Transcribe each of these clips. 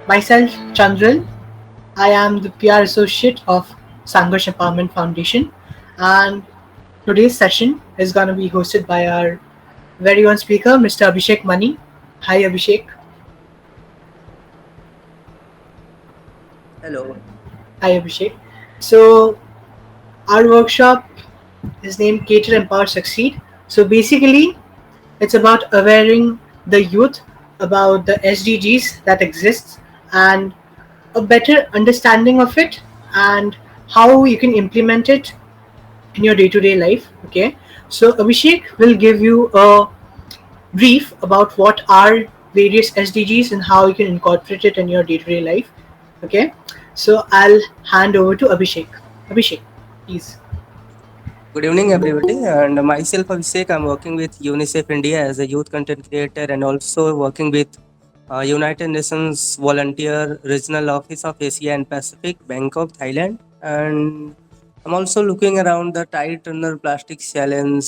Myself, Chandran. I am the PR associate of Sangharsh Empowerment Foundation, and today's session is going to be hosted by our very own speaker, Mr. Abhishek Mani. Hi, Abhishek. Hello. Hi, Abhishek. So, our workshop is named Cater, Empower, Succeed. So, basically, it's about awareing the youth about the SDGs that exists and a better understanding of it and how you can implement it in your day-to-day life. Okay, so Abhishek will give you a brief about what are various SDGs and how you can incorporate it in your day-to-day life. Okay, so I'll hand over to Abhishek, please. Good evening, everybody. And myself, Abhishek, I'm working with UNICEF India as a youth content creator and also working with United Nations Volunteer Regional Office of Asia and Pacific, Bangkok, Thailand. And I'm also looking around the Tide Turner Plastic Challenge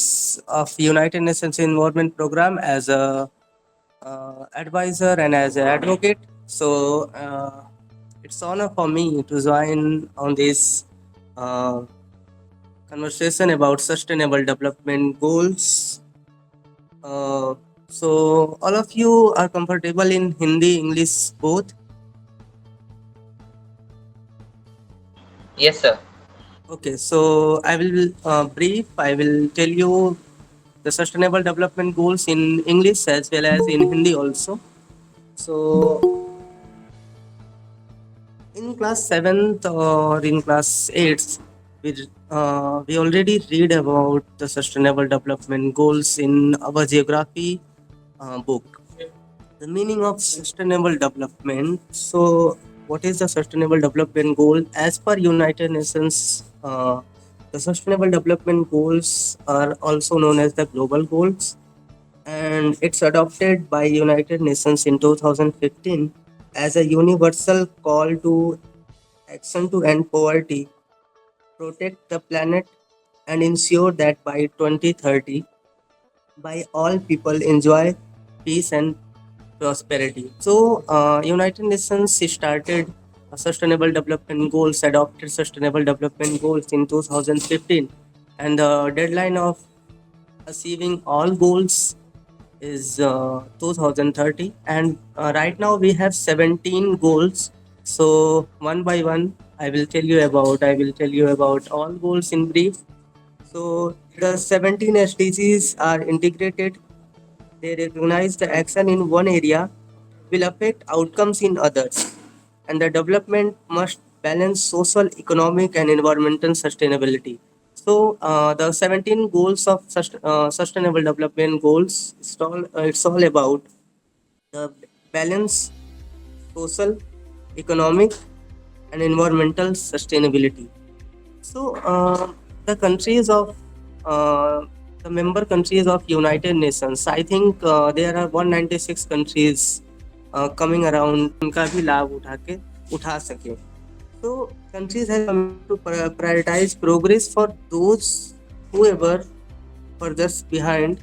of United Nations Environment Program as a advisor and as an advocate. So it's honor for me to join on this uh, conversation about sustainable development goals. Uh, so all of you are comfortable in Hindi, English, both. Yes, sir. Okay, so I will brief. I will tell you the sustainable development goals in English as well as in Hindi also. So in class seventh or in class eighth, we already read about the sustainable development goals in our geography book. The meaning of sustainable development. So, what is the sustainable development goal? As per United Nations, the sustainable development goals are also known as the global goals, and it's adopted by United Nations in 2015 as a universal call to action to end poverty, protect the planet, and ensure that by 2030, by all people enjoy peace and prosperity. So, United Nations started Sustainable Development Goals, adopted Sustainable Development Goals in 2015, and the deadline of achieving all goals is 2030. And right now we have 17 goals. So one by one, I will tell you about all goals in brief. So the 17 SDGs are integrated. They recognize the action in one area will affect outcomes in others, and the development must balance social, economic, and environmental sustainability. So, the 17 goals of sustainable development goals, it's all about the balance, social, economic, and environmental sustainability. So, the countries of uh, the member countries of United Nations, I think there are 196 countries coming around उनका भी लाभ उठा सके. So countries have committed to prioritize progress for those whoever furthest behind.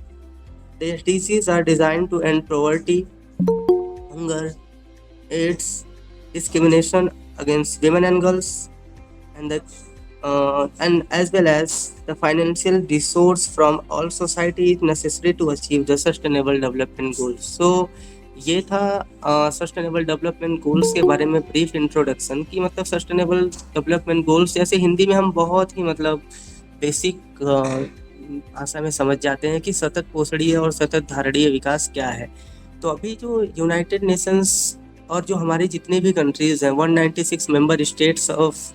The SDGs are designed to end poverty, hunger, AIDS, discrimination against women and girls, and the and as well as the financial resource from all society is necessary to achieve the sustainable development goals. So ये था sustainable development goals के बारे में brief introduction कि मतलब sustainable development goals जैसे हिंदी में हम बहुत ही मतलब बेसिक भाषा में समझ जाते हैं कि सतत पोषणीय और सतत धारणीय विकास क्या है. तो अभी जो यूनाइटेड नेशंस और जो हमारी जितनी भी कंट्रीज हैं 196 member states of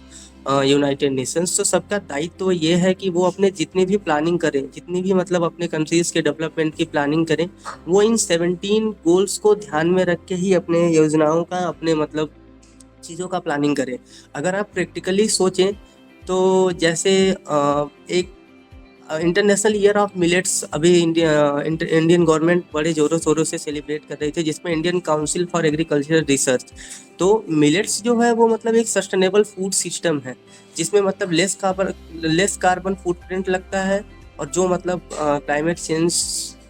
United Nations, तो सबका दायित्व ये है कि वो अपने जितनी भी प्लानिंग करें, जितनी भी मतलब अपने कंट्रीज के डेवलपमेंट की प्लानिंग करें, वो इन 17 गोल्स को ध्यान में रख के ही अपने योजनाओं का अपने मतलब चीज़ों का प्लानिंग करें. अगर आप प्रैक्टिकली सोचें तो जैसे एक इंटरनेशनल ईयर ऑफ मिलेट्स अभी इंडियन गवर्नमेंट बड़े ज़ोरों शोरों से सेलिब्रेट कर रही थी, जिसमें Indian council for agricultural research. तो मिलेट्स जो है वो मतलब एक सस्टेनेबल फूड सिस्टम है जिसमें मतलब लेस कार्बन फुटप्रिंट लगता है और जो मतलब क्लाइमेट चेंज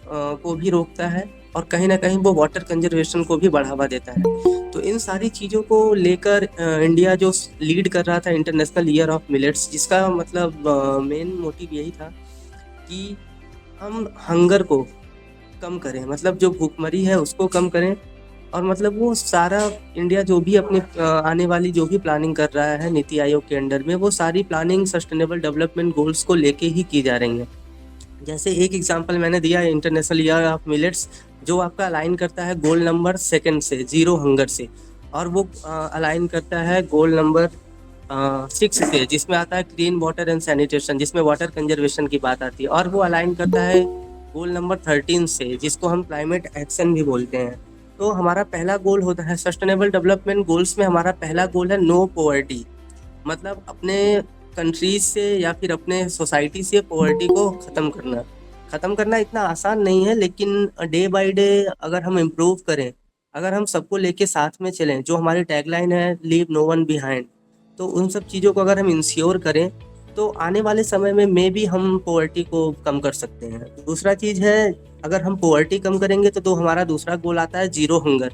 को भी रोकता है और कहीं ना कहीं वो वाटर कंजर्वेशन को भी बढ़ावा देता है. तो तो इन सारी चीज़ों को लेकर इंडिया जो लीड कर रहा था इंटरनेशनल ईयर ऑफ मिलेट्स, जिसका मतलब मेन मोटिव यही था कि हम हंगर को कम करें, मतलब जो भूखमरी है उसको कम करें। और मतलब वो सारा इंडिया जो भी अपनी आने वाली जो भी प्लानिंग कर रहा है नीति आयोग के अंडर में, वो सारी प्लानिंग सस्टेनेबल डेवलपमेंट गोल्स को लेके ही की जा रही है। जैसे एक एग्जांपल मैंने दिया है इंटरनेशनल ईयर ऑफ मिलेट्स, जो आपका अलाइन करता है गोल नंबर सेकंड से, जीरो हंगर से, और वो अलाइन करता है गोल नंबर 6 से, जिसमें आता है क्लीन वाटर एंड सैनिटेशन, जिसमें वाटर कंजर्वेशन की बात आती है, और वो अलाइन करता है गोल नंबर 13 से, जिसको हम क्लाइमेट एक्शन भी बोलते हैं। तो हमारा पहला गोल होता है सस्टेनेबल डेवलपमेंट गोल्स में, हमारा पहला गोल है नो पॉवर्टी, मतलब अपने कंट्रीज से या फिर अपने सोसाइटी से पॉवर्टी को ख़त्म करना इतना आसान नहीं है, लेकिन डे बाय डे अगर हम इम्प्रूव करें, अगर हम सबको लेके साथ में चलें, जो हमारी टैगलाइन है लीव नो वन बिहाइंड, तो उन सब चीज़ों को अगर हम इंश्योर करें तो आने वाले समय में मे भी हम पॉवर्टी को कम कर सकते हैं। दूसरा चीज़ है, अगर हम पॉवर्टी कम करेंगे तो हमारा दूसरा गोल आता है जीरो हंगर,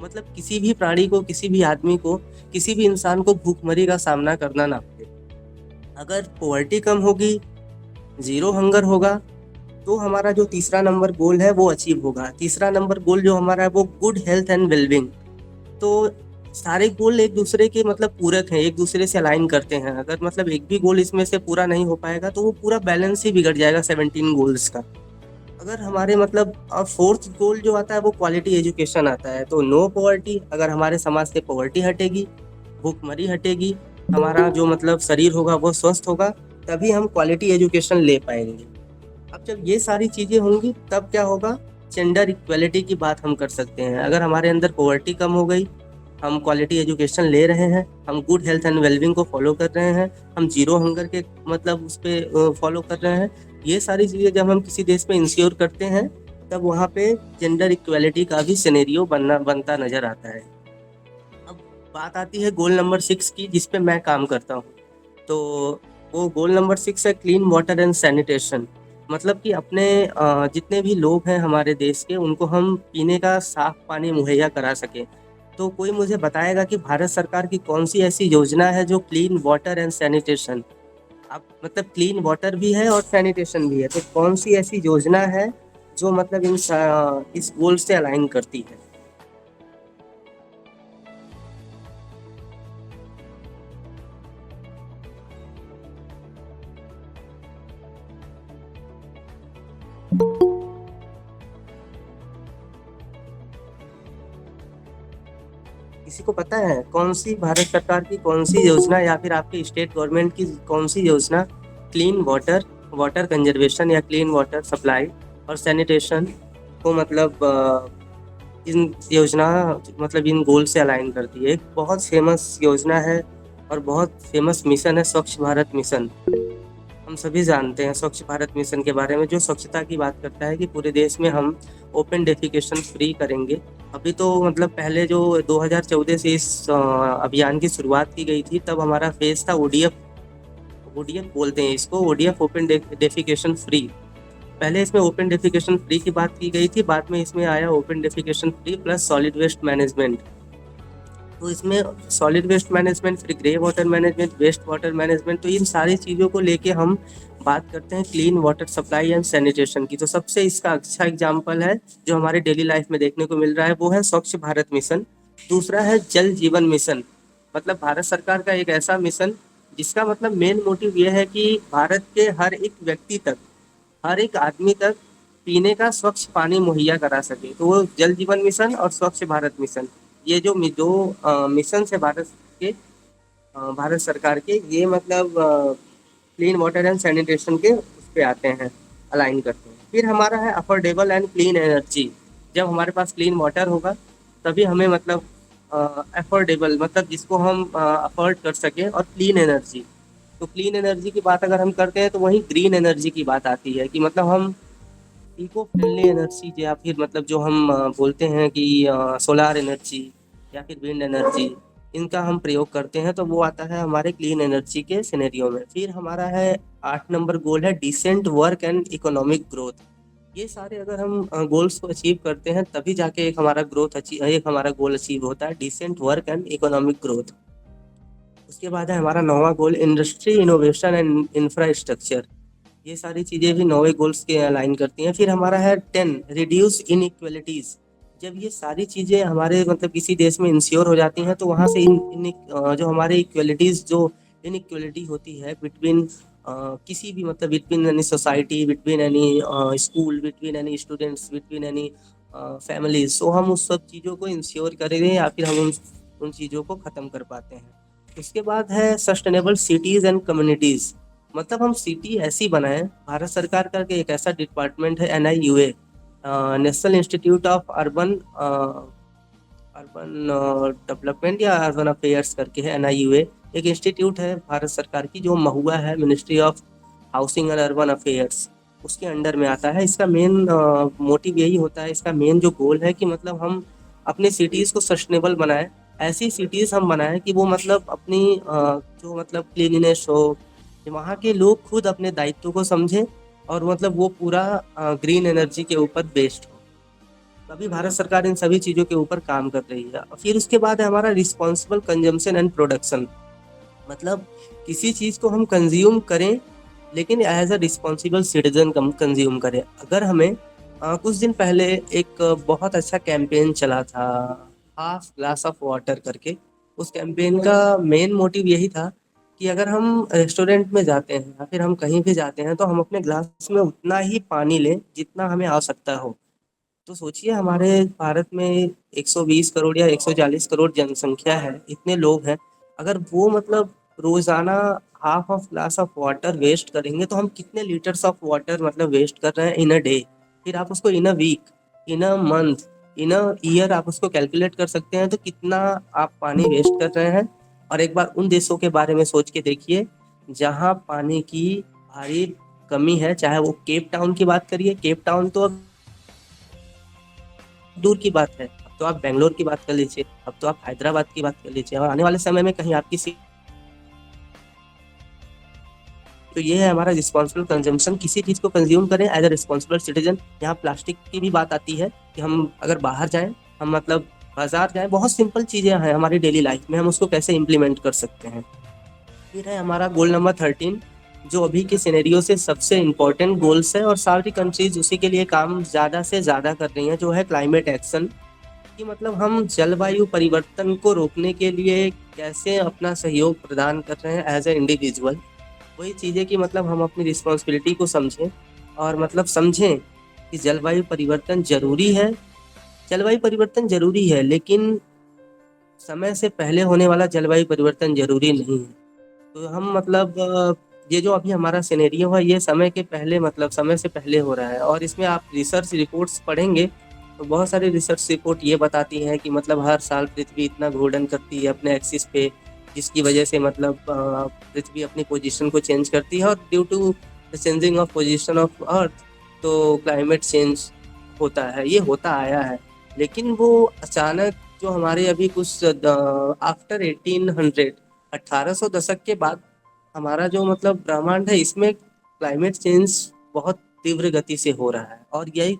मतलब किसी भी प्राणी को, किसी भी आदमी को, किसी भी इंसान को भूखमरी का सामना करना ना पड़े। अगर पॉवर्टी कम होगी, जीरो हंगर होगा, तो हमारा जो तीसरा नंबर गोल है वो अचीव होगा। तीसरा नंबर गोल जो हमारा है वो गुड हेल्थ एंड वेलबींग। तो सारे गोल एक दूसरे के मतलब पूरक हैं, एक दूसरे से अलाइन करते हैं। अगर मतलब एक भी गोल इसमें से पूरा नहीं हो पाएगा तो वो पूरा बैलेंस ही बिगड़ जाएगा 17 गोल्स का। अगर हमारे मतलब फोर्थ गोल जो आता है वो क्वालिटी एजुकेशन आता है। तो नो पॉवर्टी, अगर हमारे समाज से पॉवर्टी हटेगी, भूखमरी हटेगी, हमारा जो मतलब शरीर होगा वो स्वस्थ होगा, तभी हम क्वालिटी एजुकेशन ले पाएंगे। अब जब ये सारी चीज़ें होंगी तब क्या होगा, जेंडर इक्वलिटी की बात हम कर सकते हैं। अगर हमारे अंदर पॉवर्टी कम हो गई, हम क्वालिटी एजुकेशन ले रहे हैं, हम गुड हेल्थ एंड वेलबींग को फॉलो कर रहे हैं, हम जीरो हंगर के मतलब उस पर फॉलो कर रहे हैं, ये सारी चीज़ें जब हम किसी देश में इंश्योर करते हैं तब वहाँ पे जेंडर इक्वलिटी का भी सिनेरियो बनता नज़र आता है। अब बात आती है गोल नंबर 6 की, जिस पे मैं काम करता हूँ। तो वो गोल नंबर 6 है क्लीन वाटर एंड सैनिटेशन, मतलब कि अपने जितने भी लोग हैं हमारे देश के, उनको हम पीने का साफ पानी मुहैया करा सकें। तो कोई मुझे बताएगा कि भारत सरकार की कौन सी ऐसी योजना है जो क्लीन वाटर एंड सैनिटेशन, अब मतलब क्लीन वाटर भी है और सैनिटेशन भी है, तो कौन सी ऐसी योजना है जो मतलब इस गोल से अलाइन करती है? किसी को पता है कौन सी भारत सरकार की कौन सी योजना या फिर आपकी स्टेट गवर्नमेंट की कौन सी योजना क्लीन वाटर, वाटर कंजर्वेशन या क्लीन वाटर सप्लाई और सैनिटेशन को मतलब इन योजना मतलब इन गोल से अलाइन करती है? एक बहुत फेमस योजना है और बहुत फेमस मिशन है स्वच्छ भारत मिशन। हम सभी जानते हैं स्वच्छ भारत मिशन के बारे में, जो स्वच्छता की बात करता है कि पूरे देश में हम ओपन डेफिकेशन फ्री करेंगे। अभी तो मतलब पहले जो 2014 से इस अभियान की शुरुआत की गई थी, तब हमारा फेज था ओडीएफ, ओडीएफ बोलते हैं इसको, ओडीएफ ओपन डेफिकेशन फ्री। पहले इसमें ओपन डेफिकेशन फ्री की बात की गई थी, बाद में इसमें आया open defecation free plus solid waste management. तो इसमें सॉलिड वेस्ट मैनेजमेंट, फिर grey water management, waste water management, तो इन सारी चीज़ों को लेके हम बात करते हैं clean water supply and sanitation की। तो सबसे इसका अच्छा एग्जांपल है जो हमारे डेली लाइफ में देखने को मिल रहा है, वो है स्वच्छ भारत मिशन। दूसरा है जल जीवन मिशन, मतलब भारत सरकार का एक ऐसा मिशन जिसका मतलब मेन मोटिव ये है कि भारत के हर एक व्यक्ति तक, हर एक आदमी तक पीने का स्वच्छ पानी मुहैया करा सके। तो वो जल जीवन मिशन और स्वच्छ भारत मिशन, ये जो मिशन है भारत के, भारत सरकार के, ये मतलब क्लीन वाटर एंड सैनिटेशन के उस पे आते हैं, अलाइन करते हैं। फिर हमारा है अफोर्डेबल एंड क्लीन एनर्जी। जब हमारे पास क्लीन वाटर होगा तभी हमें मतलब अफोर्डेबल, मतलब जिसको हम अफोर्ड कर सकें, और क्लीन एनर्जी। तो क्लीन एनर्जी की बात अगर हम करते हैं तो वहीं ग्रीन एनर्जी की बात आती है कि मतलब हम इको फ्रेंडली एनर्जी, या फिर मतलब जो हम बोलते हैं कि सोलार एनर्जी या फिर विंड एनर्जी, इनका हम प्रयोग करते हैं, तो वो आता है हमारे क्लीन एनर्जी के सिनेरियो में। फिर हमारा है 8 नंबर गोल है decent work and economic growth. ये सारे अगर हम गोल्स को अचीव करते हैं तभी जाके एक हमारा गोल अचीव होता है, decent work and economic growth. उसके बाद है हमारा 9वां goal, industry innovation and infrastructure. ये सारी चीजें भी 9वें गोल्स के अलाइन करती हैं। फिर हमारा है 10, रिड्यूस इनइक्वलिटीज। जब ये सारी चीजें हमारे मतलब किसी देश में इंश्योर हो जाती हैं तो वहां से जो हमारे इक्वलिटीज, जो इनइक्वलिटी होती है बिटवीन किसी भी मतलब between any society, between any school, between any students, between any families, so हम उस सब चीज़ों को इंश्योर करेंगे या फिर हम उन चीज़ों को ख़त्म कर पाते हैं। उसके बाद है सस्टेनेबल सिटीज़ एंड कम्युनिटीज़। मतलब हम सिटी ऐसी बनाएं, भारत सरकार का एक ऐसा डिपार्टमेंट है NIUA, national institute of urban urban development या अर्बन अफेयर्स करके है NIUA। एक इंस्टीट्यूट है भारत सरकार की जो महुआ है, ministry of housing and urban affairs, उसके अंडर में आता है। इसका मेन मोटिव यही होता है, इसका मेन जो गोल है कि मतलब हम अपने सिटीज़ को सस्टेनेबल बनाएं। ऐसी सिटीज़ हम बनाएं कि वो मतलब अपनी जो मतलब क्लीनिनेस हो, वहाँ के लोग खुद अपने दायित्व को समझें और मतलब वो पूरा ग्रीन एनर्जी के ऊपर बेस्ड हो। अभी भारत सरकार इन सभी चीज़ों के ऊपर काम कर रही है। फिर उसके बाद है हमारा रिस्पॉन्सिबल कंजम्पशन एंड प्रोडक्शन। मतलब किसी चीज़ को हम कंज्यूम करें लेकिन as a responsible citizen consume करें। अगर हमें कुछ दिन पहले एक बहुत अच्छा कैंपेन चला था, हाफ ग्लास ऑफ वाटर करके। उस कैंपेन का मेन मोटिव यही था कि अगर हम रेस्टोरेंट में जाते हैं या फिर हम कहीं भी जाते हैं तो हम अपने ग्लास में उतना ही पानी लें जितना हमें आवश्यकता हो। तो सोचिए हमारे भारत में 120 करोड़ या 140 करोड़ जनसंख्या है, इतने लोग हैं। अगर वो मतलब रोजाना half of glass of water waste करेंगे तो हम कितने लीटर्स ऑफ वाटर मतलब वेस्ट कर रहे हैं इन अ डे। फिर आप उसको in a week, in a month, in a year आप उसको कैलकुलेट कर सकते हैं तो कितना आप पानी वेस्ट कर रहे हैं। और एक बार उन देशों के बारे में सोच के देखिए जहाँ पानी की भारी कमी है, चाहे वो केप टाउन की बात करिए। केप टाउन तो अब दूर की बात है, अब तो आप बेंगलोर की बात कर लीजिए, अब तो आप हैदराबाद की बात कर लीजिए, और आने वाले समय में कहीं आपकी तो ये है हमारा रिस्पॉन्सिबल कंजम्पशन। किसी चीज़ को कंज्यूम करें एज अ रिस्पॉन्सिबल सिटीजन। यहाँ प्लास्टिक की भी बात आती है कि हम अगर बाहर जाएं, हम मतलब बाजार जाएं, बहुत सिंपल चीज़ें हैं हमारी डेली लाइफ में, हम उसको कैसे इम्प्लीमेंट कर सकते हैं। फिर है हमारा गोल नंबर 13, जो अभी के सिनेरियो से सबसे इम्पोर्टेंट गोल्स है और सारी कंट्रीज उसी के लिए काम ज़्यादा से ज़्यादा कर रही हैं, जो है क्लाइमेट एक्शन। कि मतलब हम जलवायु परिवर्तन को रोकने के लिए कैसे अपना सहयोग प्रदान कर रहे हैं एज ए इंडिविजुअल। वही चीज़ है कि मतलब हम अपनी रिस्पॉन्सिबिलिटी को समझें और मतलब समझें कि जलवायु परिवर्तन जरूरी है। जलवायु परिवर्तन जरूरी है लेकिन समय से पहले होने वाला जलवायु परिवर्तन जरूरी नहीं है। तो हम मतलब ये जो अभी हमारा सिनेरियो है ये समय के पहले मतलब समय से पहले हो रहा है। और इसमें आप रिसर्च रिपोर्ट्स पढ़ेंगे तो बहुत सारी रिसर्च रिपोर्ट ये बताती हैं कि मतलब हर साल पृथ्वी इतना घूर्णन करती है अपने एक्सिस पे, जिसकी वजह से मतलब पृथ्वी अपनी पोजीशन को चेंज करती है, और due to the changing of position of Earth तो क्लाइमेट चेंज होता है, ये होता आया है। लेकिन वो अचानक जो हमारे अभी कुछ आफ्टर 1800, 1800 दशक के बाद हमारा जो मतलब ब्रह्मांड है इसमें क्लाइमेट चेंज बहुत तीव्र गति से हो रहा है। और यही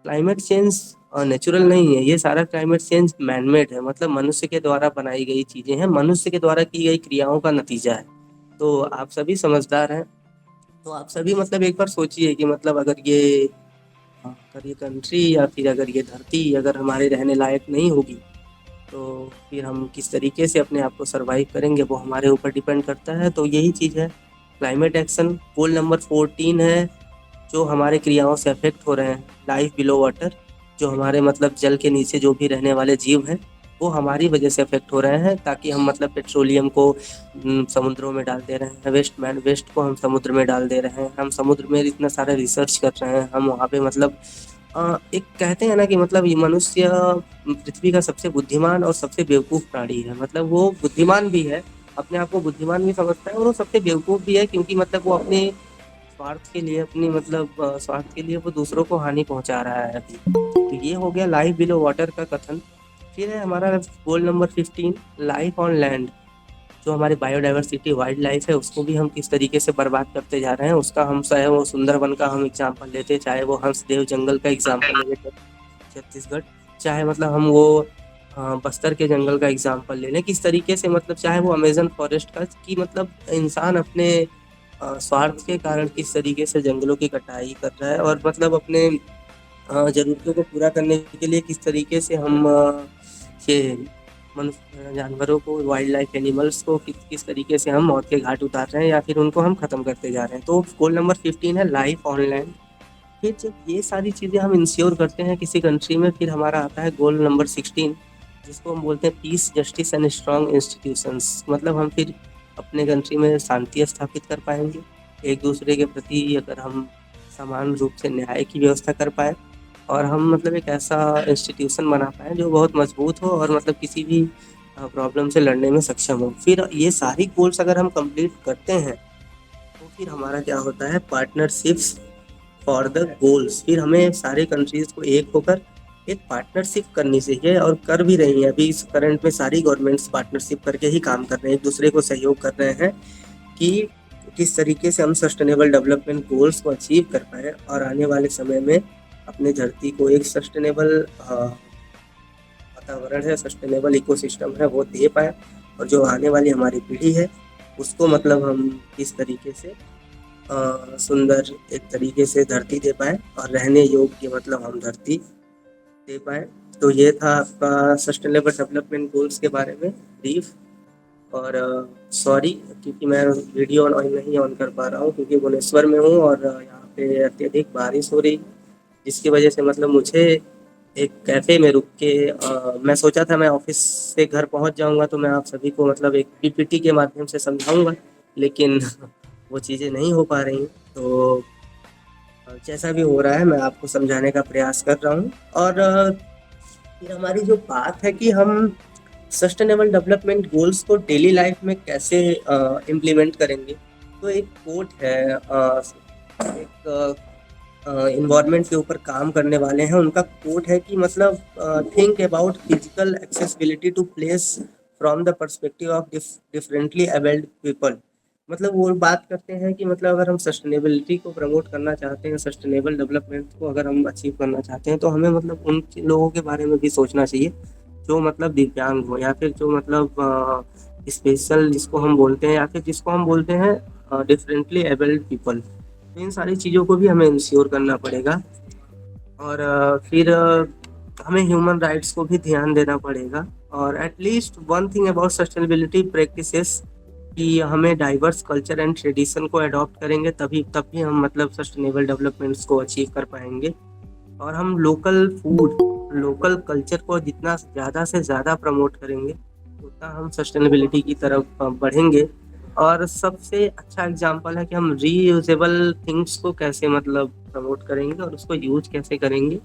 क्लाइमेट चेंज नेचुरल नहीं है, ये सारा क्लाइमेट चेंज मैनमेड है, मतलब मनुष्य के द्वारा बनाई गई चीजें हैं, मनुष्य के द्वारा की गई क्रियाओं का नतीजा है। तो आप सभी समझदार हैं, तो आप सभी मतलब एक बार सोचिए कि मतलब अगर ये कंट्री या फिर अगर ये धरती अगर हमारे रहने लायक नहीं होगी तो फिर हम किस तरीके से अपने आप को सरवाइव करेंगे, वो हमारे ऊपर डिपेंड करता है। तो यही चीज़ है क्लाइमेट एक्शन। गोल नंबर 14 है जो हमारे क्रियाओं से अफेक्ट हो रहे हैं, लाइफ बिलो वाटर। जो हमारे मतलब जल के नीचे जो भी रहने वाले जीव हैं वो हमारी वजह से अफेक्ट हो रहे हैं, ताकि हम मतलब पेट्रोलियम को समुद्रों में डाल दे रहे हैं, वेस्ट को हम समुद्र में डाल दे रहे हैं, हम समुद्र में इतना सारा रिसर्च कर रहे हैं, हम वहाँ पे मतलब एक कहते हैं ना कि मतलब ये मनुष्य पृथ्वी का सबसे बुद्धिमान और सबसे बेवकूफ़ प्राणी है। मतलब वो बुद्धिमान भी है, अपने आप को बुद्धिमान भी समझता है, और वो सबसे बेवकूफ़ भी है क्योंकि मतलब वो अपने स्वार्थ के लिए अपनी मतलब स्वार्थ के लिए वो दूसरों को हानि पहुंचा रहा है अभी। तो ये हो गया लाइफ बिलो वाटर का कथन। फिर है हमारा goal number 15, life on land. जो हमारी बायोडाइवर्सिटी वाइल्ड लाइफ है उसको भी हम किस तरीके से बर्बाद करते जा रहे हैं। उसका हम चाहे वो सुंदरबन का हम एग्जाम्पल लेते, चाहे वो हंसदेव जंगल का एग्जाम्पल लेते छत्तीसगढ़, चाहे मतलब हम वो बस्तर के जंगल का एग्जाम्पल ले लें, किस तरीके से मतलब चाहे वो अमेजन फॉरेस्ट का, कि मतलब इंसान अपने स्वार्थ के कारण किस तरीके से जंगलों की कटाई कर रहा है, और मतलब अपने ज़रूरतों को पूरा करने के लिए किस तरीके से हम ये मनुष्य जानवरों को, वाइल्ड लाइफ एनिमल्स को किस तरीके से हम मौत के घाट उतार रहे हैं या फिर उनको हम ख़त्म करते जा रहे हैं। तो गोल नंबर 15 है लाइफ ऑनलाइन। फिर जब ये सारी चीज़ें हम इंश्योर करते हैं किसी कंट्री में, फिर हमारा आता है गोल नंबर 16, जिसको हम बोलते हैं peace, justice and strong institutions. मतलब हम फिर अपने कंट्री में शांति स्थापित कर पाएंगे, एक दूसरे के प्रति अगर हम समान रूप से न्याय की व्यवस्था कर पाए, और हम मतलब एक ऐसा इंस्टीट्यूशन बना पाए जो बहुत मजबूत हो और मतलब किसी भी प्रॉब्लम से लड़ने में सक्षम हो। फिर ये सारी गोल्स अगर हम कंप्लीट करते हैं तो फिर हमारा क्या होता है, पार्टनरशिप्स फॉर द गोल्स। फिर हमें सारे कंट्रीज को एक होकर एक पार्टनरशिप करनी चाहिए, और कर भी रही है। अभी इस करंट में सारी गवर्नमेंट्स पार्टनरशिप करके ही काम कर रहे हैं, एक दूसरे को सहयोग कर रहे हैं कि किस तरीके से हम सस्टेनेबल डेवलपमेंट गोल्स को अचीव कर पाए और आने वाले समय में अपने धरती को एक सस्टेनेबल वातावरण है, सस्टेनेबल इकोसिस्टम है, वो दे पाए, और जो आने वाली हमारी पीढ़ी है उसको मतलब हम किस तरीके से सुंदर एक तरीके से धरती दे पाए और रहने योग्य मतलब हम धरती दे पाए। तो ये था आपका सस्टेनेबल डेवलपमेंट गोल्स के बारे में ब्रीफ। और सॉरी क्योंकि मैं वीडियो नहीं ऑन कर पा रहा हूँ क्योंकि भुवनेश्वर में हूँ और यहाँ पे अत्यधिक बारिश हो रही, जिसकी वजह से मतलब मुझे एक कैफ़े में रुक के मैं सोचा था मैं ऑफिस से घर पहुँच जाऊँगा तो मैं आप सभी को मतलब एक पीपीटी के माध्यम से समझाऊँगा, लेकिन वो चीज़ें नहीं हो पा रही। तो जैसा भी हो रहा है मैं आपको समझाने का प्रयास कर रहा हूँ। और फिर हमारी जो बात है कि हम सस्टेनेबल डेवलपमेंट गोल्स को डेली लाइफ में कैसे इम्प्लीमेंट करेंगे, तो एक कोट है, एक इन्वायरमेंट के ऊपर काम करने वाले हैं, उनका कोट है कि मतलब think about physical accessibility to place from the perspective of differently abled people. मतलब वो बात करते हैं कि मतलब अगर हम सस्टेनेबिलिटी को प्रमोट करना चाहते हैं, सस्टेनेबल डेवलपमेंट को अगर हम अचीव करना चाहते हैं, तो हमें मतलब उन लोगों के बारे में भी सोचना चाहिए जो मतलब दिव्यांग हो, या फिर जो मतलब स्पेशल जिसको हम बोलते हैं, या फिर जिसको हम बोलते हैं डिफरेंटली एबल्ड पीपल। तो इन सारी चीज़ों को भी हमें इंश्योर करना पड़ेगा। और फिर हमें ह्यूमन राइट्स को भी ध्यान देना पड़ेगा। और at least one thing about sustainability practices कि हमें डाइवर्स कल्चर एंड ट्रेडिशन को अडॉप्ट करेंगे तब भी हम मतलब सस्टेनेबल डेवलपमेंट्स को अचीव कर पाएंगे। और हम लोकल फूड, लोकल कल्चर को जितना ज़्यादा से ज़्यादा प्रमोट करेंगे उतना हम सस्टेनेबिलिटी की तरफ बढ़ेंगे। और सबसे अच्छा एग्जांपल है कि हम रीयूजेबल थिंग्स को कैसे मतलब प्रमोट करेंगे और उसको यूज कैसे करेंगे,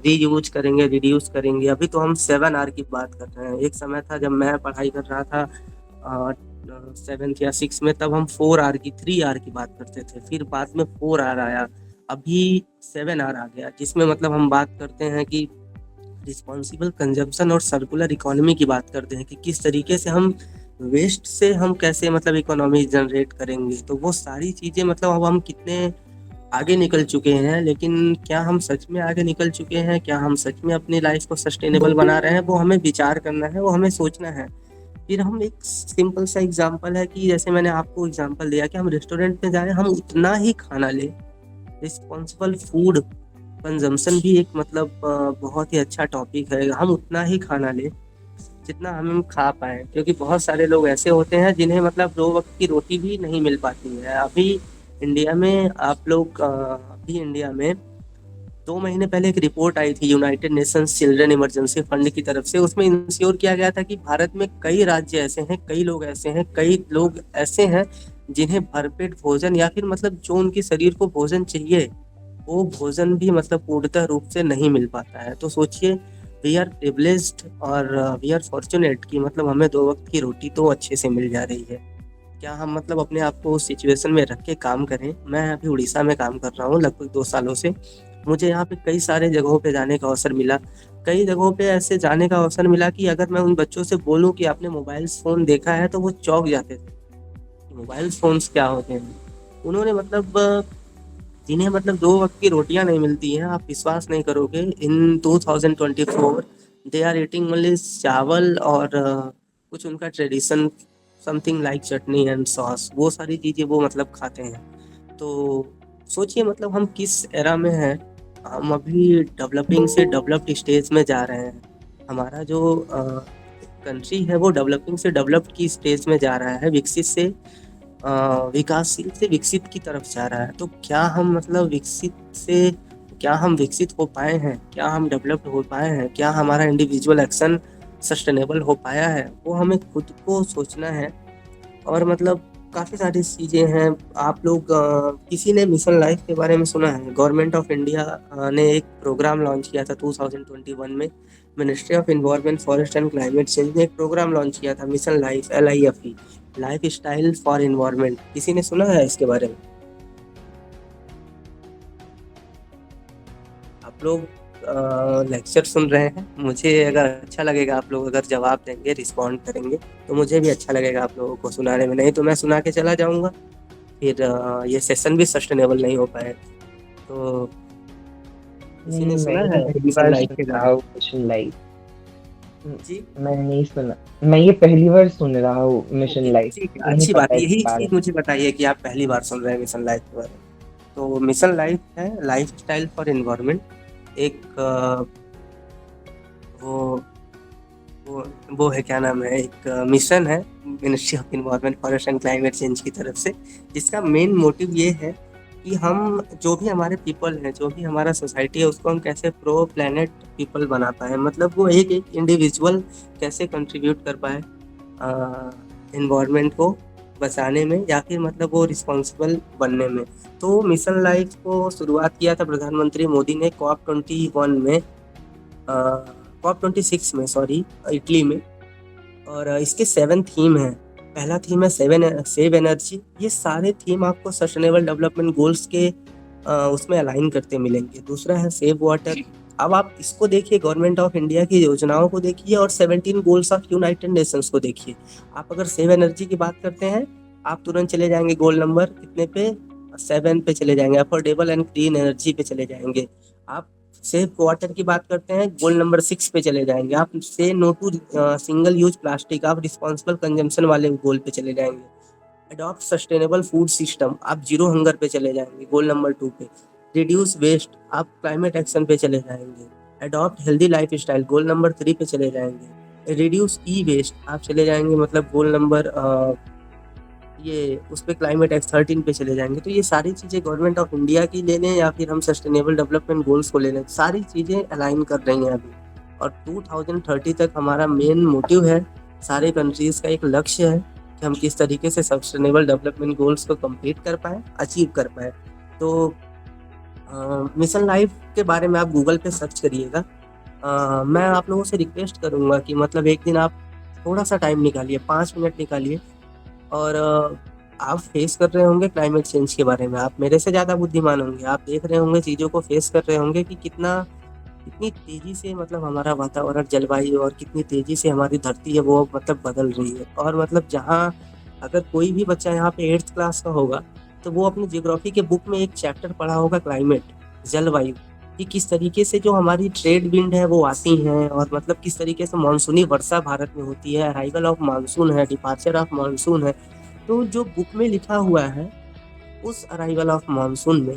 रीयूज करेंगे, रिड्यूस करेंगे। अभी तो हम 7R की बात कर रहे हैं, एक समय था जब मैं पढ़ाई कर रहा था 7th या 6th में, तब हम 4R की 3R की बात करते थे, फिर बाद में 4R आया, अभी 7R आ गया, जिसमें मतलब हम बात करते हैं कि रिस्पॉन्सिबल कंजम्पशन और सर्कुलर इकोनॉमी की बात करते हैं कि किस तरीके से हम वेस्ट से हम कैसे मतलब इकोनॉमी जनरेट करेंगे। तो वो सारी चीज़ें मतलब अब हम कितने आगे निकल चुके हैं, लेकिन क्या हम सच में आगे निकल चुके हैं, क्या हम सच में अपनी लाइफ को सस्टेनेबल बना रहे हैं, वो हमें विचार करना है, वो हमें सोचना है। फिर हम एक सिंपल सा एग्जांपल है कि जैसे मैंने आपको एग्जांपल दिया कि हम रेस्टोरेंट में जाएं, हम उतना ही खाना लें। रिस्पॉन्सिबल फूड कंजम्पशन भी एक मतलब बहुत ही अच्छा टॉपिक है, हम उतना ही खाना लें जितना हम खा पाए, क्योंकि बहुत सारे लोग ऐसे होते हैं जिन्हें मतलब 2 वक्त की रोटी भी नहीं मिल पाती है। अभी इंडिया में आप लोग अभी इंडिया में 2 महीने पहले एक रिपोर्ट आई थी United Nations children emergency fund की तरफ से, उसमें इंश्योर किया गया था कि भारत में कई राज्य ऐसे हैं, कई लोग ऐसे हैं जिन्हें भरपेट भोजन या फिर मतलब जो उनके शरीर को भोजन चाहिए वो भोजन भी मतलब पूर्णतः रूप से नहीं मिल पाता है। तो सोचिए, वी आर प्रिविलेज्ड और वी आर फॉर्चुनेट कि मतलब हमें 2 वक्त की रोटी तो अच्छे से मिल जा रही है। क्या हम मतलब अपने आप को उस सिचुएशन में रख के काम करें? मैं अभी उड़ीसा में काम कर रहा हूँ लगभग 2 सालों से, मुझे यहाँ पे कई सारे जगहों पे जाने का अवसर मिला। कई जगहों पे ऐसे जाने का अवसर मिला कि अगर मैं उन बच्चों से बोलूँ कि आपने मोबाइल फ़ोन देखा है, तो वो चौंक जाते थे। मोबाइल फ़ोन्स क्या होते हैं? उन्होंने मतलब जिन्हें मतलब 2 वक़्त की रोटियाँ नहीं मिलती हैं, आप विश्वास नहीं करोगे, इन 2024 दे आर ईटिंग ओनली चावल और कुछ उनका tradition something like chutney and sauce, वो सारी चीज़ें वो मतलब खाते हैं। तो सोचिए मतलब हम किस एरा में हैं। हम अभी डेवलपिंग से डेवलप्ड स्टेज में जा रहे हैं। हमारा जो कंट्री है वो डेवलपिंग से डेवलप्ड की स्टेज में जा रहा है, विकसित से विकासशील से विकसित की तरफ जा रहा है। तो क्या हम मतलब विकसित से क्या हम विकसित हो पाए हैं? क्या हम डेवलप्ड हो पाए हैं? क्या हमारा इंडिविजुअल एक्शन सस्टेनेबल हो पाया है? वो हमें खुद को सोचना है। और मतलब काफ़ी सारी चीज़ें हैं। आप लोग किसी ने मिशन लाइफ के बारे में सुना है? गवर्नमेंट ऑफ इंडिया ने एक प्रोग्राम लॉन्च किया था 2021 में। Ministry of environment, forest and climate change ने एक प्रोग्राम लॉन्च किया था, mission life, LIFE, life style for environment. किसी ने सुना है इसके बारे में? आप लोग लेक्चर सुन रहे हैं, मुझे अगर अच्छा लगेगा, आप लोग अगर जवाब देंगे, रिस्पॉन्ड करेंगे, तो मुझे भी अच्छा लगेगा आप लोगों को सुनाने में। नहीं तो मैं सुना के चला जाऊँगा, फिर ये सेशन भी सस्टेनेबल नहीं हो पाए। तो किसी नहीं, ने मैं सुना ये है पहली मिशन बार लाइफ सुन के रहा बारे में? हूँ मिशन लाइफ। जी। मैं नहीं सुना। मैं ये पहली बार सुन रहा हूँ मिशन ओके, लाइफ। ठीक है, नहीं अच्छी बात पता है। इसके यही बारे चीज़ में। मुझे बताइए कि आप पहली बार सुन रहे हैं मिशन लाइफ के बारे में। तो मिशन लाइफ है लाइफ स्टाइल फॉर एनवायरनमेंट। एक वो वो वो है, क्या नाम है, एक मिशन है ministry of environment, forest and climate change की तरफ से, जिसका मेन मोटिव ये है कि हम जो भी हमारे पीपल हैं, जो भी हमारा सोसाइटी है, उसको हम कैसे प्रो प्लेनेट पीपल बना पाए। मतलब वो एक एक इंडिविजुअल कैसे कंट्रीब्यूट कर पाए इन्वायरमेंट को बचाने में, या फिर मतलब वो रिस्पॉन्सिबल बनने में। तो मिशन लाइफ को शुरुआत किया था प्रधानमंत्री मोदी ने COP21 में, COP26 में, सॉरी, इटली में। और इसके 7 थीम हैं। पहला थीम है सेव एनर्जी। ये सारे थीम आपको सस्टेनेबल डेवलपमेंट गोल्स के उसमें अलाइन करते मिलेंगे। दूसरा है सेव वाटर। अब आप इसको देखिए, गवर्नमेंट ऑफ इंडिया की योजनाओं को देखिए और 17 गोल्स ऑफ यूनाइटेड नेशंस को देखिए। आप अगर सेव एनर्जी की बात करते हैं, आप तुरंत चले जाएंगे गोल नंबर कितने पे, 7 पे चले जाएंगे, अफोर्डेबल एंड क्लीन एनर्जी पे चले जाएंगे। आप सेफ वाटर की बात करते हैं, गोल नंबर 6 पे चले जाएंगे। आप से no to single use plastic, आप रिस्पॉन्सिबल कंजम्पशन वाले गोल पे चले जाएंगे। अडॉप्ट सस्टेनेबल फूड सिस्टम, आप जीरो हंगर पे चले जाएंगे गोल नंबर 2 पे। रिड्यूस वेस्ट, आप क्लाइमेट एक्शन पे चले जाएंगे। Adopt healthy life style, goal number 3 पे चले जाएंगे। रिड्यूस ई वेस्ट, आप चले जाएंगे मतलब गोल नंबर ये उस पे क्लाइमेट एक्स 13 पे चले जाएंगे। तो ये सारी चीज़ें गवर्नमेंट ऑफ इंडिया की ले लें या फिर हम सस्टेनेबल डेवलपमेंट गोल्स को ले लें, सारी चीज़ें अलाइन कर रही हैं अभी। और 2030 तक हमारा मेन मोटिव है, सारे कंट्रीज़ का एक लक्ष्य है कि हम किस तरीके से सस्टेनेबल डेवलपमेंट गोल्स को कंप्लीट कर पाएँ, अचीव कर पाएँ। तो मिशन लाइफ के बारे में आप गूगल पे सर्च करिएगा। मैं आप लोगों से रिक्वेस्ट करूँगा कि मतलब एक दिन आप थोड़ा सा टाइम निकालिए, 5 मिनट निकालिए, और आप फेस कर रहे होंगे क्लाइमेट चेंज के बारे में, आप मेरे से ज़्यादा बुद्धिमान होंगे, आप देख रहे होंगे, चीज़ों को फेस कर रहे होंगे कि कितनी तेज़ी से मतलब हमारा वातावरण, जलवायु और कितनी तेज़ी से हमारी धरती है वो मतलब बदल रही है। और मतलब जहाँ अगर कोई भी बच्चा यहाँ पे 8th क्लास का होगा, तो वो अपनी ज्योग्राफी के बुक में एक चैप्टर पढ़ा होगा क्लाइमेट, जलवायु, कि किस तरीके से जो हमारी ट्रेड विंड है वो आती हैं, और मतलब किस तरीके से मानसूनी वर्षा भारत में होती है, अराइवल ऑफ मानसून है, डिपार्चर ऑफ मानसून है। तो जो बुक में लिखा हुआ है उस अराइवल ऑफ मानसून में,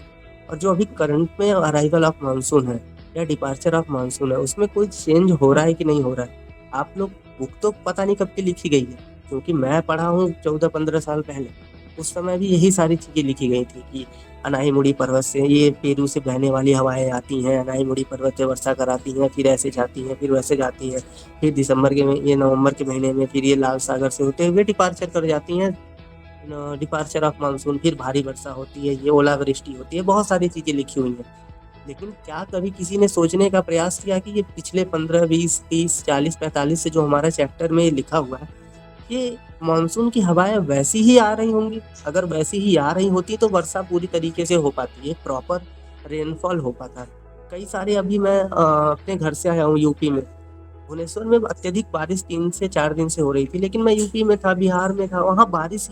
और जो अभी करंट में अराइवल ऑफ मानसून है या डिपार्चर ऑफ मानसून है, उसमें कोई चेंज हो रहा है कि नहीं हो रहा है? आप लोग, बुक तो पता नहीं कब की लिखी गई है, क्योंकि मैं पढ़ा हूँ 14-15 साल पहले। उस समय भी यही सारी चीज़ें लिखी गई थी कि अनाई मुड़ी पर्वत से, ये पेरू से बहने वाली हवाएं आती हैं, अनाई मुड़ी पर्वत से वर्षा कराती हैं, फिर ऐसे जाती हैं, फिर वैसे जाती हैं, फिर दिसंबर के ये नवंबर के महीने में फिर ये लाल सागर से होते हुए डिपार्चर कर जाती हैं, डिपार्चर ऑफ मानसून, फिर भारी वर्षा होती है, ये ओलावृष्टि होती है, बहुत सारी चीज़ें लिखी हुई हैं। लेकिन क्या कभी किसी ने सोचने का प्रयास किया कि ये पिछले 15, 20, 30, 40, 45 से जो हमारा चैप्टर में लिखा हुआ है, ये मानसून की हवाएं वैसी ही आ रही होंगी? अगर वैसी ही आ रही होती तो वर्षा पूरी तरीके से हो पाती है, प्रॉपर रेनफॉल हो पाता। कई सारे, अभी मैं अपने घर से आया हूँ यूपी में, भुवनेश्वर में अत्यधिक बारिश 3 से 4 दिन से हो रही थी, लेकिन मैं यूपी में था, बिहार में था, वहाँ बारिश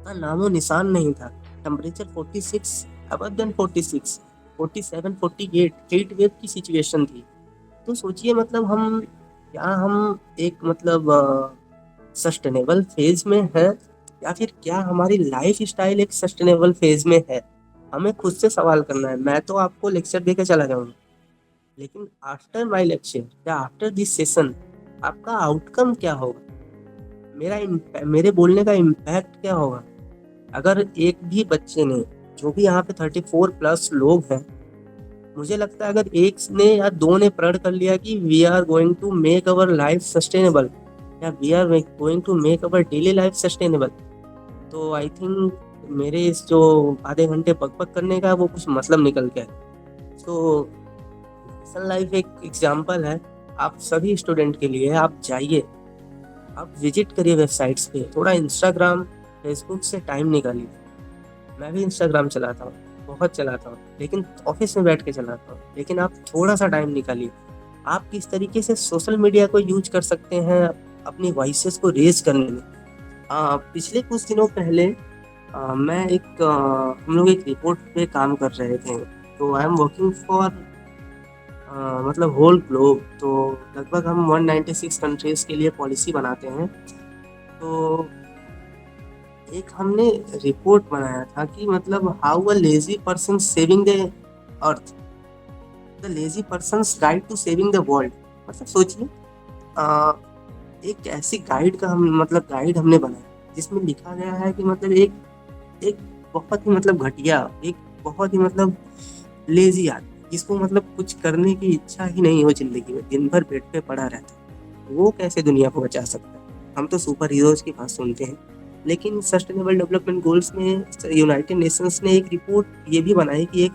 का नामो निशान नहीं था। Temperature 46, above than 46, 47, 48, heat wave की सिचुएशन थी। तो सोचिए मतलब हम एक मतलब सस्टेनेबल फेज में है, या फिर क्या हमारी लाइफ स्टाइल एक सस्टेनेबल फेज में है? हमें खुद से सवाल करना है। मैं तो आपको लेक्चर देके चला जाऊंगा, लेकिन आफ्टर माई लेक्चर या आफ्टर दिस सेशन आपका आउटकम क्या होगा? मेरे बोलने का इम्पैक्ट क्या होगा? अगर एक भी बच्चे ने, जो भी यहाँ पे 34+ लोग हैं, मुझे लगता है अगर एक ने या दो ने प्रण कर लिया कि we are going to make our life sustainable, या we are going to make our daily life sustainable, तो आई थिंक मेरे इस जो आधे घंटे पक पक करने का वो कुछ मतलब निकल गया। तो सन लाइफ एक एग्जाम्पल है आप सभी स्टूडेंट के लिए। आप जाइए, आप विजिट करिए वेबसाइट्स पे, थोड़ा इंस्टाग्राम फेसबुक से टाइम निकालिए। मैं भी इंस्टाग्राम चलाता हूँ, बहुत चलाता हूँ, लेकिन ऑफिस में बैठ के चलाता हूँ। लेकिन आप थोड़ा सा टाइम निकालिए, आप किस तरीके से सोशल मीडिया को यूज कर सकते हैं अपनी वॉइसेस को रेज करने में। पिछले कुछ दिनों पहले मैं हम लोग एक रिपोर्ट पे काम कर रहे थे। तो आई एम वर्किंग फॉर मतलब होल ग्लोब। तो लगभग हम 196 कंट्रीज के लिए पॉलिसी बनाते हैं। तो एक हमने रिपोर्ट बनाया था कि मतलब how a lazy person saving the earth, the lazy person's guide to saving the world. मतलब सोचिए, एक ऐसी गाइड का गाइड हमने बनाया जिसमें लिखा गया है कि मतलब एक एक बहुत ही मतलब घटिया, एक बहुत ही मतलब लेजी आदमी, जिसको मतलब कुछ करने की इच्छा ही नहीं हो जिंदगी में, दिन भर बेड पे पड़ा रहता है, वो कैसे दुनिया को बचा सकता है? हम तो सुपर हीरोज की बात सुनते हैं, लेकिन सस्टेनेबल डेवलपमेंट गोल्स में यूनाइटेड नेशंस ने एक रिपोर्ट ये भी बनाई कि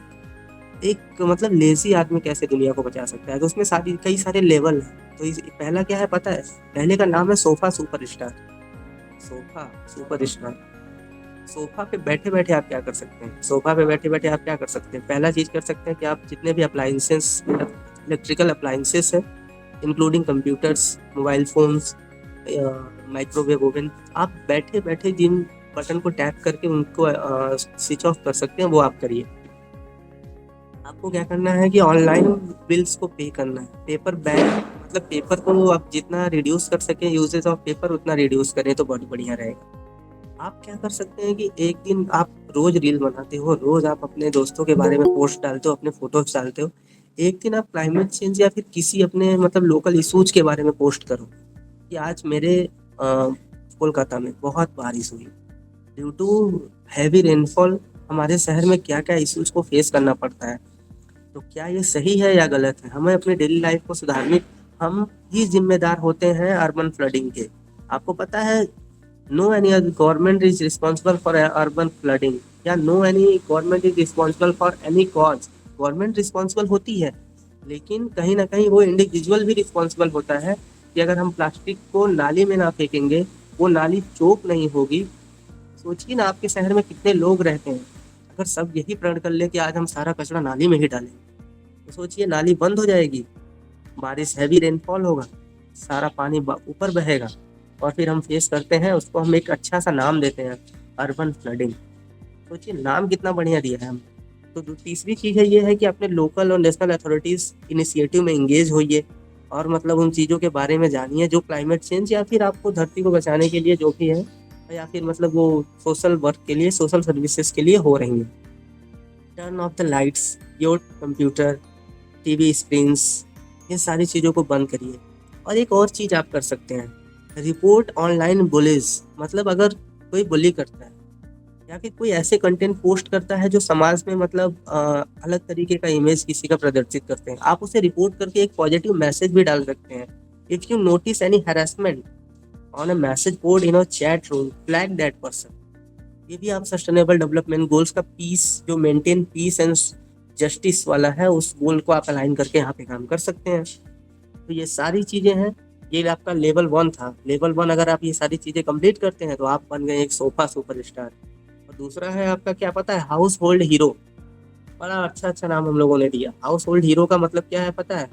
एक मतलब लेजी आदमी कैसे दुनिया को बचा सकता है। तो उसमें कई सारे लेवल हैं। तो पहला क्या है पता है? पहले का नाम है sofa super star. Sofa super star. Sofa पे बैठे बैठे आप क्या कर सकते हैं? सोफा पे बैठे बैठे आप क्या कर सकते हैं? पहला चीज कर सकते हैं कि आप जितने भी अप्लाइंसेस, इलेक्ट्रिकल अप्लाइंसेस है, including computers, mobile phones, microwave oven, आप बैठे बैठे जिन बटन को टैप करके उनको स्विच ऑफ कर सकते हैं वो आप करिए। आपको क्या करना है कि ऑनलाइन बिल्स को पे करना है। पेपर बैन, मतलब पेपर को आप जितना रिड्यूस कर सकें, यूजेज ऑफ पेपर उतना रिड्यूस करें तो बहुत बढ़िया रहेगा। आप क्या कर सकते हैं कि एक दिन आप रोज रील बनाते हो, रोज आप अपने दोस्तों के बारे में पोस्ट डालते हो, अपने फोटोज डालते हो, एक दिन आप क्लाइमेट चेंज या फिर किसी अपने मतलब लोकल इशूज के बारे में पोस्ट करो कि आज मेरे कोलकाता में बहुत बारिश हुई, ड्यू टू हैवी रेनफॉल हमारे शहर में क्या क्या इशूज को फेस करना पड़ता है। तो क्या ये सही है या गलत है? हमें अपने डेली लाइफ को सुधारने, हम ही जिम्मेदार होते हैं अर्बन फ्लडिंग के। आपको पता है, no any government is responsible for urban flooding, या no any government is responsible for any cause. Government responsible होती है, लेकिन कहीं ना कहीं वो इंडिविजुअल भी रिस्पॉन्सिबल होता है कि अगर हम प्लास्टिक को नाली में ना फेंकेंगे, वो नाली चौक नहीं होगी। सोचिए ना, आपके शहर में कितने लोग रहते हैं, अगर सब यही प्रण कर ले कि आज हम सारा कचरा नाली में ही डालेंगे, तो सोचिए नाली बंद हो जाएगी, बारिश हैवी रेनफॉल होगा, सारा पानी ऊपर बहेगा, और फिर हम फेस करते हैं उसको, हम एक अच्छा सा नाम देते हैं अर्बन फ्लडिंग। सोचिए नाम कितना बढ़िया दिया है हम। तो तीसरी चीज़ है ये है कि अपने लोकल और नेशनल अथॉरिटीज़ इनिशिएटिव में इंगेज होइए, और मतलब उन चीज़ों के बारे में जानिए जो क्लाइमेट चेंज या फिर आपको धरती को बचाने के लिए जो भी है, या फिर मतलब वो सोशल वर्क के लिए, सोशल सर्विसेज के लिए हो रही हैं। Turn off the lights, your computer, TV screens, इन सारी चीज़ों को बंद करिए। और एक और चीज़ आप कर सकते हैं, रिपोर्ट ऑनलाइन बुलीज। मतलब अगर कोई बुली करता है या फिर कोई ऐसे कंटेंट पोस्ट करता है जो समाज में मतलब अलग तरीके का इमेज किसी का प्रदर्शित करते हैं, आप उसे रिपोर्ट करके एक पॉजिटिव मैसेज भी डाल सकते हैं। If you notice any harassment on a message board in a chat room, flag that person. ये भी आप सस्टेनेबल डेवलपमेंट गोल्स का पीस, जो मेंटेन पीस एंड जस्टिस वाला है, उस गोल को आप अलाइन करके यहाँ पे काम कर सकते हैं। तो ये सारी चीज़ें हैं। ये आपका लेवल 1 था। लेवल 1 अगर आप ये सारी चीज़ें कंप्लीट करते हैं तो आप बन गए एक सोफा सुपर स्टार। और दूसरा है आपका क्या पता है, हाउस होल्ड हीरो। बड़ा अच्छा अच्छा नाम हम लोगों ने दिया। हाउस होल्ड हीरो का मतलब क्या है पता है?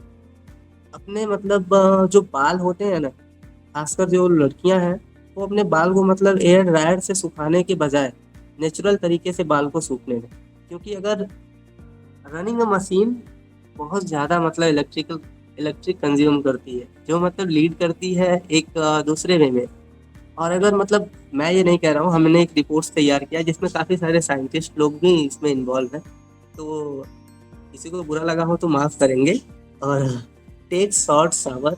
अपने मतलब जो बाल होते हैं ना, खासकर जो लड़कियां हैं, वो अपने बाल को मतलब एयर ड्रायर से सुखाने के बजाय नेचुरल तरीके से बाल को सूखने दें। क्योंकि अगर रनिंग अ मशीन बहुत ज़्यादा मतलब इलेक्ट्रिक कंज्यूम करती है, जो मतलब लीड करती है एक दूसरे वे में। और अगर मतलब मैं ये नहीं कह रहा हूँ, हमने एक रिपोर्ट तैयार किया जिसमें काफ़ी सारे साइंटिस्ट लोग भी इसमें इन्वॉल्व हैं। तो किसी को बुरा लगा हो तो माफ़ करेंगे। और take short shower,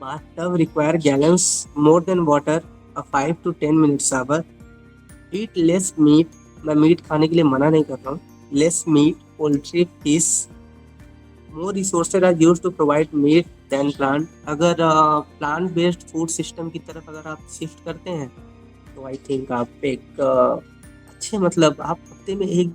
bathtub require gallons more than water, a 5 to 10 minute shower, eat less meat। मैं मीट खाने के लिए मना नहीं कर रहा हूँ। Less meat, poultry, fish, more resources are used to provide meat than plant. अगर प्लांट बेस्ड फूड सिस्टम की तरफ अगर आप शिफ्ट करते हैं तो आई थिंक आप एक अच्छे मतलब आप हफ्ते में एक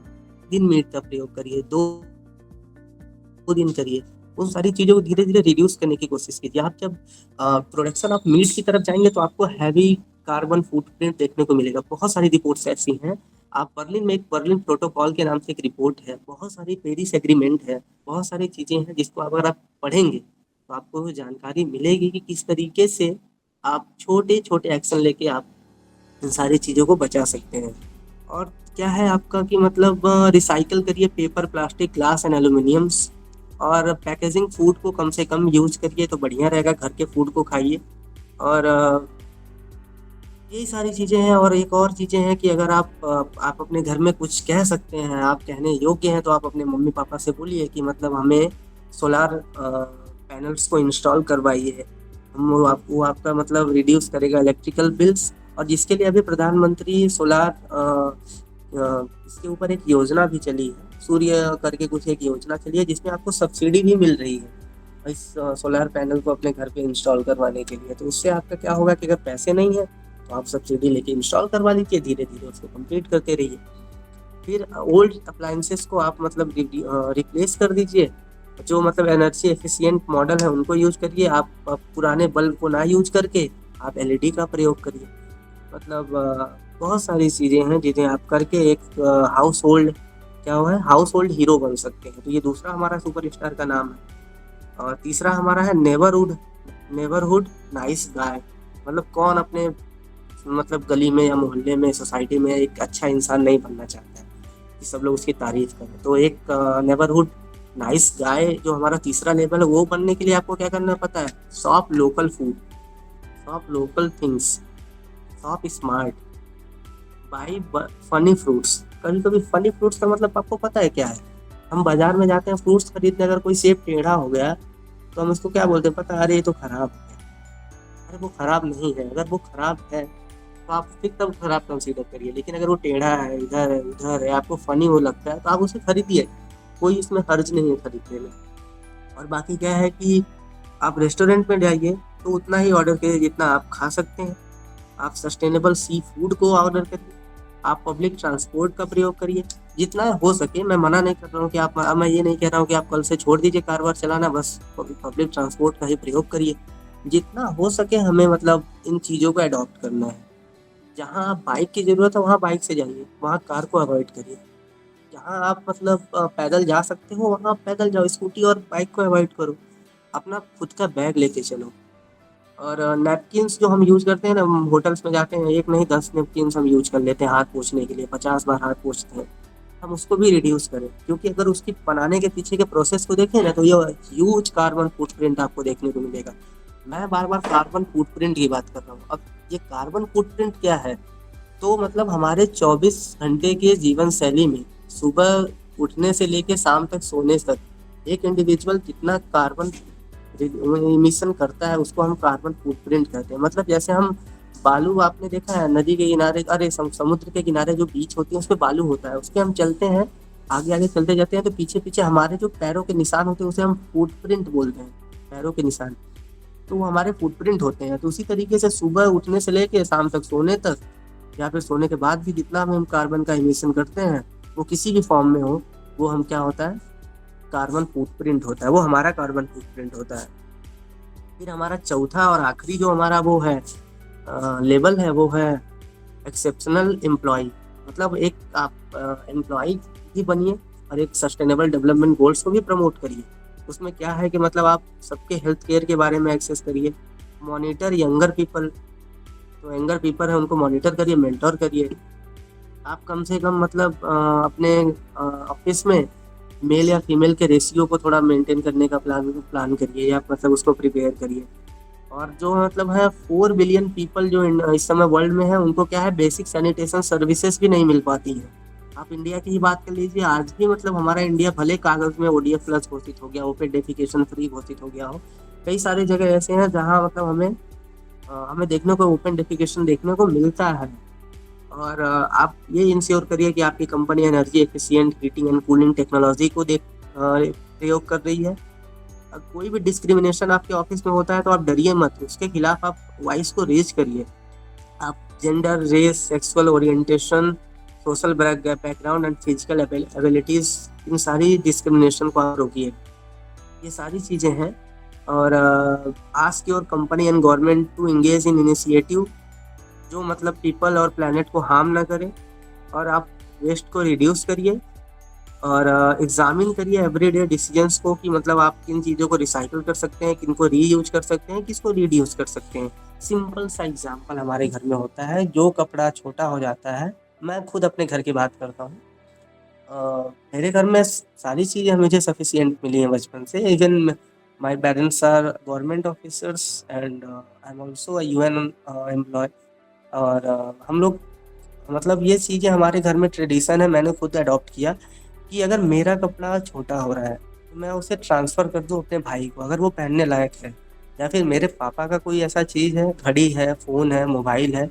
दिन मीट का प्रयोग करिए, दो दिन करिए। उन सारी चीज़ों को धीरे धीरे रिड्यूस करने की कोशिश कीजिए। आप जब प्रोडक्शन ऑफ मीट की तरफ जाएंगे तो आपको हैवी कार्बन फुटप्रिंट देखने को मिलेगा। बहुत सारी रिपोर्ट्स ऐसी हैं। आप बर्लिन में एक बर्लिन प्रोटोकॉल के नाम से एक रिपोर्ट है, बहुत सारी पेरिस एग्रीमेंट है, बहुत सारी चीज़ें हैं जिसको अगर आप पढ़ेंगे तो आपको वो जानकारी मिलेगी कि किस तरीके से आप छोटे छोटे एक्शन लेके आप इन सारी चीज़ों को बचा सकते हैं। और क्या है आपका कि मतलब रिसाइकल करिए paper, plastic, glass and aluminiums. और पैकेजिंग फूड को कम से कम यूज करिए तो बढ़िया रहेगा, घर के फूड को खाइए। और यही सारी चीज़ें हैं। और एक और चीज़ें हैं कि अगर आप अपने घर में कुछ कह सकते हैं, आप कहने योग्य हैं, तो आप अपने मम्मी पापा से बोलिए कि मतलब हमें सोलार पैनल्स को इंस्टॉल करवाइए। हम वो आपका मतलब रिड्यूस करेगा इलेक्ट्रिकल बिल्स। और जिसके लिए अभी प्रधानमंत्री सोलार इसके ऊपर एक योजना भी चली है, सूर्य करके कुछ एक योजना चली है जिसमें आपको सब्सिडी भी मिल रही है इस सोलार पैनल को अपने घर पे इंस्टॉल करवाने के लिए। तो उससे आपका क्या होगा कि अगर पैसे नहीं है तो आप सब्सिडी लेके इंस्टॉल करवा लीजिए, धीरे धीरे उसको कंप्लीट करते रहिए। फिर ओल्ड अप्लायंसेस को आप मतलब रिप्लेस कर दीजिए। जो मतलब एनर्जी एफिशिएंट मॉडल है उनको यूज करिए। आप पुराने बल्ब को ना यूज करके आप एलईडी का प्रयोग करिए। मतलब बहुत सारी चीज़ें हैं जिन्हें आप करके एक हाउस होल्ड क्या हुआ है, हाउस होल्ड हीरो बन सकते हैं। तो ये दूसरा हमारा सुपर स्टार का नाम है। और तीसरा हमारा है नेबरहुड। Neighbourhood nice guy. मतलब कौन अपने मतलब गली में या मोहल्ले में सोसाइटी में एक अच्छा इंसान नहीं बनना चाहता है कि सब लोग उसकी तारीफ करें। तो एक नेबरहुड नाइस गाय जो हमारा तीसरा लेवल है, वो बनने के लिए आपको क्या करना पता है? Shop local food, shop local things, shop smart, by funny fruits. कभी कभी फनी फ्रूट्स का मतलब आपको पता है क्या है? हम बाजार में जाते हैं फ्रूट्स खरीदने, अगर कोई सेब टेढ़ा हो गया तो हम उसको क्या बोलते हैं पता है? अरे ये तो खराब है। अरे वो खराब नहीं है। अगर वो खराब है तो आप फिर तब खराब कंसीडर करिए। लेकिन अगर वो टेढ़ा है, इधर है उधर है, आपको फनी वो लगता है तो आप उसे खरीदिए। कोई इसमें हर्ज नहीं है खरीदने में। और बाकी क्या है कि आप रेस्टोरेंट में जाइए तो उतना ही ऑर्डर करिए जितना आप खा सकते हैं। आप सस्टेनेबल सी फूड को ऑर्डर करिए। आप पब्लिक ट्रांसपोर्ट का प्रयोग करिए जितना हो सके। मैं मना नहीं कर रहा हूँ कि मैं ये नहीं कह रहा हूँ कि आप कल से छोड़ दीजिए कार वार चलाना, बस पब्लिक ट्रांसपोर्ट का ही प्रयोग करिए। जितना हो सके हमें मतलब इन चीज़ों को अडॉप्ट करना है। जहाँ आप बाइक की ज़रूरत है वहाँ बाइक से जाइए, वहाँ कार को अवॉइड करिए। जहाँ आप मतलब पैदल जा सकते हो वहाँ आप पैदल जाओ, स्कूटी और बाइक को अवॉइड करो। अपना खुद का बैग लेके चलो। और नैपकिन्स जो हम यूज़ करते हैं ना, हम होटल्स में जाते हैं, एक नहीं 10 नैपकिन्स हम यूज कर लेते हैं हाथ पोंछने के लिए, 50 बार हाथ पोंछते हैं। हम उसको भी रिड्यूस करें, क्योंकि अगर उसकी बनाने के पीछे के प्रोसेस को देखें ना तो ये ह्यूज कार्बन फुटप्रिंट आपको देखने को मिलेगा। मैं बार बार कार्बन फुटप्रिंट की बात कर रहा हूँ। अब ये कार्बन फुटप्रिंट क्या है? तो मतलब हमारे 24 घंटे के जीवन शैली में सुबह उठने से लेके शाम तक सोने तक एक इंडिविजुअल कितना कार्बन इमिशन करता है उसको हम कार्बन फुटप्रिंट कहते हैं। मतलब जैसे हम बालू, आपने देखा है नदी के किनारे, अरे समुद्र के किनारे जो बीच होती है उस पर बालू होता है, उस पर हम चलते हैं, आगे आगे चलते जाते हैं तो पीछे पीछे हमारे जो पैरों के निशान होते हैं उसे हम फुटप्रिंट बोलते हैं, पैरों के निशान। तो वो हमारे फुटप्रिंट होते हैं। तो उसी तरीके से सुबह उठने से लेके शाम तक सोने तक, या फिर सोने के बाद भी जितना हम कार्बन का इमिशन करते हैं वो किसी भी फॉर्म में हो, वो हम क्या होता है? कार्बन फुटप्रिंट होता है। वो हमारा कार्बन फुटप्रिंट होता है। फिर हमारा चौथा और आखिरी जो हमारा वो है लेवल है, वो है एक्सेप्शनल एम्प्लॉय। मतलब एक आप एम्प्लॉय ही बनिए, और एक सस्टेनेबल डेवलपमेंट गोल्स को भी प्रमोट करिए। उसमें क्या है कि मतलब आप सबके हेल्थ केयर के बारे में एक्सेस करिए, मॉनिटर यंगर पीपल, तो यंगर पीपल है उनको मॉनिटर करिए, मेंटोर करिए। आप कम से कम मतलब अपने ऑफिस में मेल या फीमेल के रेशियो को थोड़ा मेंटेन करने का प्लान करिए, या मतलब उसको प्रिपेयर करिए। और जो मतलब है 4 बिलियन पीपल जो इस समय वर्ल्ड में है, उनको क्या है बेसिक सैनिटेशन सर्विसेज भी नहीं मिल पाती है। आप इंडिया की ही बात कर लीजिए, आज भी मतलब हमारा इंडिया भले कागज में ODF प्लस घोषित हो गया, ओपन डेफिकेशन फ्री घोषित हो गया हो, कई सारी जगह ऐसे हैं जहाँ मतलब हमें देखने को ओपन डेफिकेशन देखने को मिलता है। और आप ये इंश्योर करिए कि आपकी company energy efficient heating and cooling technology को प्रयोग कर रही है। कोई भी डिस्क्रिमिनेशन आपके ऑफिस में होता है तो आप डरिए मत, उसके खिलाफ आप वॉइस को रेज करिए। आप gender, race, sexual orientation, social background and physical abilities, इन सारी डिस्क्रिमिनेशन को आप रोकिए। ये सारी चीज़ें हैं। और ask your company and government to engage in initiative जो मतलब पीपल और प्लैनेट को हार्म ना करे। और आप वेस्ट को रिड्यूस करिए और एग्जामिन करिए एवरीडे डिसीजंस को कि मतलब आप किन चीज़ों को रिसाइकिल कर सकते हैं, किनको रीयूज कर सकते हैं, किसको रिड्यूस कर सकते हैं। सिंपल सा एग्जाम्पल हमारे घर में होता है, जो कपड़ा छोटा हो जाता है, मैं खुद अपने घर की बात करता हूँ, मेरे घर में सारी चीज़ें मुझे सफिशिएंट मिली हैं बचपन से। Even my parents are government officers and I am also a UN employ. और हम लोग मतलब ये चीज़ें हमारे घर में ट्रेडिशन है, मैंने खुद अडॉप्ट किया कि अगर मेरा कपड़ा छोटा हो रहा है तो मैं उसे ट्रांसफ़र कर दूँ अपने भाई को, अगर वो पहनने लायक है। या फिर मेरे पापा का कोई ऐसा चीज़ है, घड़ी है, फ़ोन है, मोबाइल है,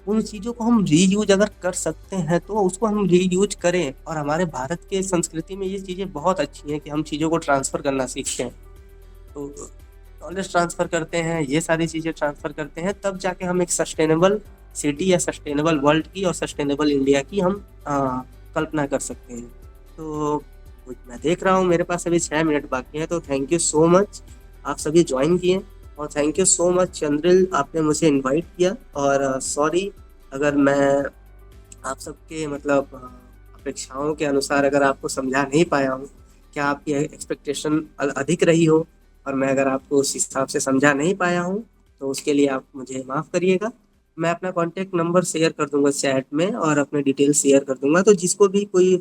उन चीज़ों को हम रीयूज अगर कर सकते हैं तो उसको हम रीयूज करें। और हमारे भारत के संस्कृति में ये चीज़ें बहुत अच्छी हैं कि हम चीज़ों को ट्रांसफ़र करना सीखते हैं। तो नॉलेज ट्रांसफ़र करते हैं, ये सारी चीज़ें ट्रांसफ़र करते हैं, तब जाके हम एक सस्टेनेबल सिटी या सस्टेनेबल वर्ल्ड की और सस्टेनेबल इंडिया की हम कल्पना कर सकते हैं। तो मैं देख रहा हूँ मेरे पास अभी 6 मिनट बाकी है, तो थैंक यू सो मच आप सभी ज्वाइन किए। और थैंक यू सो मच चंद्रिल, आपने मुझे इनवाइट किया। और सॉरी अगर मैं आप सबके मतलब अपेक्षाओं के अनुसार अगर आपको समझा नहीं पाया हूँ, क्या आपकी एक्सपेक्टेशन अधिक रही हो और मैं अगर आपको उस हिसाब से समझा नहीं पाया हूँ, तो उसके लिए आप मुझे माफ़ करिएगा। मैं अपना कॉन्टैक्ट नंबर शेयर कर दूंगा चैट में और अपने डिटेल्स शेयर कर दूंगा, तो जिसको भी कोई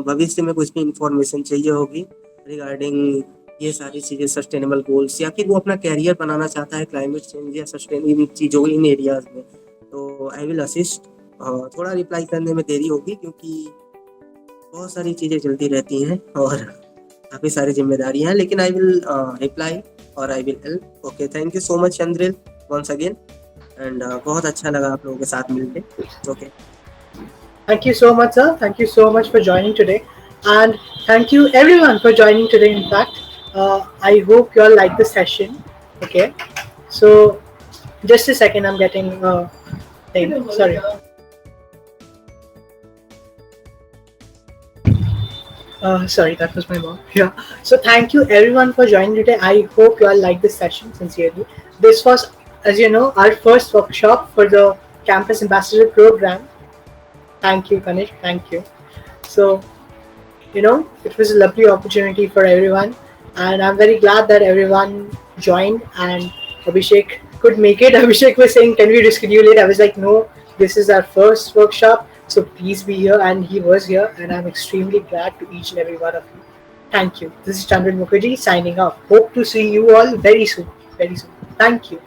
भविष्य में कुछ भी इंफॉर्मेशन चाहिए होगी रिगार्डिंग ये सारी चीज़ें, सस्टेनेबल गोल्स, या फिर वो अपना कैरियर बनाना चाहता है क्लाइमेट चेंज या सस्टेनेबल चीज़ों इन एरियाज में, तो आई विल असिस्ट। थोड़ा रिप्लाई करने में देरी होगी क्योंकि बहुत सारी चीज़ें चलती रहती हैं और काफ़ी सारी जिम्मेदारियां हैं, लेकिन आई विल रिप्लाई और I will help. Okay, thank you so much Chandril once again and बहुत अच्छा लगा आप लोगों के साथ मिलके। Okay, Thank you so much, sir. Thank you so much for joining today. And thank you everyone for joining today. In fact, I hope you all like the session. Okay. So, just a second, I'm getting thing. Sorry. Sorry, that was my mom. Yeah. So thank you everyone for joining today. I hope you all liked this session sincerely. This was, as you know, our first workshop for the Campus Ambassador Program. Thank you, Kanish. Thank you. So, it was a lovely opportunity for everyone, and I'm very glad that everyone joined and Abhishek could make it. Abhishek was saying, "Can we reschedule it?" I was like, "No, this is our first workshop, so please be here." And he was here, and I'm extremely glad to each and every one of you. Thank you. This is Chandran Mukherjee signing off. Hope to see you all very soon. Very soon. Thank you.